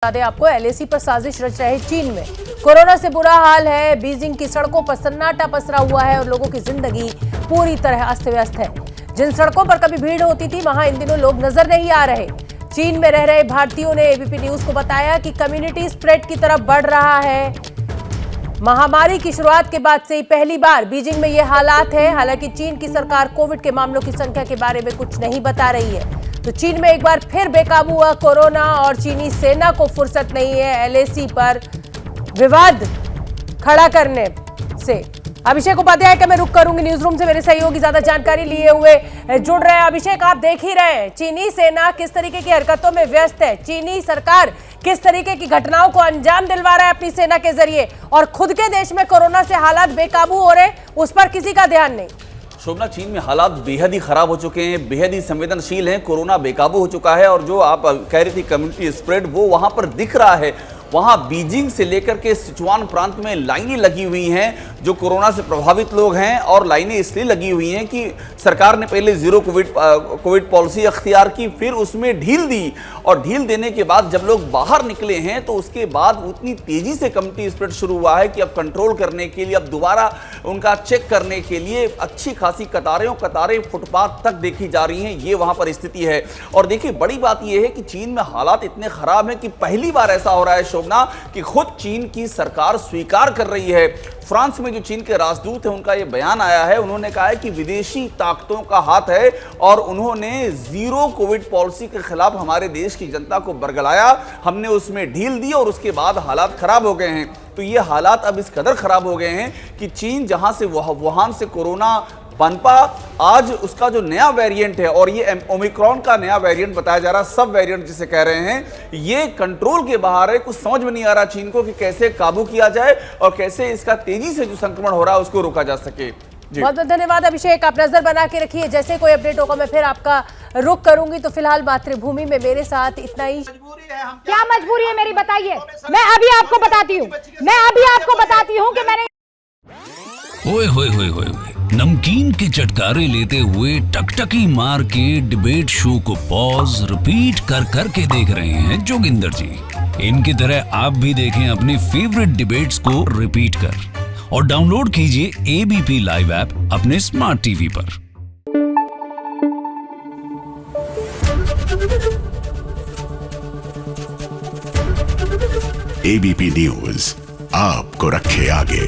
बता दें आपको, एलएसी पर साजिश रच रहे चीन में कोरोना से बुरा हाल है। बीजिंग की सड़कों पर सन्नाटा पसरा हुआ है और लोगों की जिंदगी पूरी तरह अस्त व्यस्त है। जिन सड़कों पर कभी भीड़ होती थी वहां इन दिनों लोग नजर नहीं आ रहे। चीन में रह रहे भारतीयों ने एबीपी न्यूज को बताया कि कम्युनिटी स्प्रेड की तरफ बढ़ रहा है। महामारी की शुरुआत के बाद से ही पहली बार बीजिंग में ये हालात है। हालांकि चीन की सरकार कोविड के मामलों की संख्या के बारे में कुछ नहीं बता रही है। तो चीन में एक बार फिर बेकाबू हुआ कोरोना और चीनी सेना को फुर्सत नहीं है एलएसी पर विवाद खड़ा करने से। अभिषेक उपाध्याय का मैं रुख करूंगी न्यूज रूम से, मेरे सहयोगी ज्यादा जानकारी लिए हुए जुड़ रहे हैं। अभिषेक, आप देख ही रहे हैं चीनी सेना किस तरीके की हरकतों में व्यस्त है, चीनी सरकार किस तरीके की घटनाओं को अंजाम दिलवा रहा है अपनी सेना के जरिए, और खुद के देश में कोरोना से हालात बेकाबू हो रहे उस पर किसी का ध्यान नहीं। शोभना, चीन में हालात बेहद ही खराब हो चुके हैं, बेहद ही संवेदनशील हैं, कोरोना बेकाबू हो चुका है। और जो आप कह रही थी कम्युनिटी स्प्रेड, वो वहां पर दिख रहा है। वहां बीजिंग से लेकर के सिचुआन प्रांत में लाइनें लगी हुई हैं जो कोरोना से प्रभावित लोग हैं। और लाइनें इसलिए लगी हुई हैं कि सरकार ने पहले जीरो कोविड पॉलिसी अख्तियार की, फिर उसमें ढील दी, और ढील देने के बाद जब लोग बाहर निकले हैं तो उसके बाद उतनी तेजी से कम्युनिटी स्प्रेड शुरू हुआ है कि अब कंट्रोल करने के लिए, अब दोबारा उनका चेक करने के लिए अच्छी खासी कतारें फुटपाथ तक देखी जा रही हैं। ये वहां पर स्थिति है। और देखिए, बड़ी बात यह है कि चीन में हालात इतने खराब हैं कि पहली बार ऐसा हो रहा है शोभना कि खुद चीन की सरकार स्वीकार कर रही है। फ्रांस में जो चीन के राजदूत हैं उनका यह बयान आया है। उन्होंने कहा है कि विदेशी ताकतों का हाथ है और उन्होंने जीरो कोविड पॉलिसी के खिलाफ हमारे देश की जनता को बरगलाया। हमने उसमें ढील दी और उसके बाद हालात खराब हो गए हैं। तो ये हालात अब इस कदर खराब हो गए हैं कि चीन जहां से वुहान से कोरोना पनपा, आज उसका जो नया वेरिएंट है, और ये ओमिक्रॉन का नया वेरिएंट बताया जा रहा है, सब वेरिएंट जिसे कह रहे हैं, ये कंट्रोल के बाहर है। कुछ समझ में नहीं आ रहा चीन को कि कैसे काबू किया जाए और कैसे इसका तेजी से जो संक्रमण हो रहा है उसको रोका जा सके। बहुत बहुत धन्यवाद अभिषेक, आप नजर बना के रखिए, जैसे कोई अपडेट होगा मैं फिर आपका रुख करूंगी। तो फिलहाल मातृभूमि में मेरे साथ इतना ही। क्या मजबूरी है मेरी, बताइए। मैं अभी आपको बताती हूँ कि मैंने ओए होए होए होए नमकीन के चटकारे लेते हुए टकटकी मार के डिबेट शो को पॉज रिपीट कर करके देख रहे हैं जोगिंदर जी। इनकी तरह आप भी देखें अपने फेवरेट डिबेट्स को रिपीट कर, और डाउनलोड कीजिए एबीपी लाइव ऐप अपने स्मार्ट टीवी पर। एबीपी न्यूज आपको रखे आगे।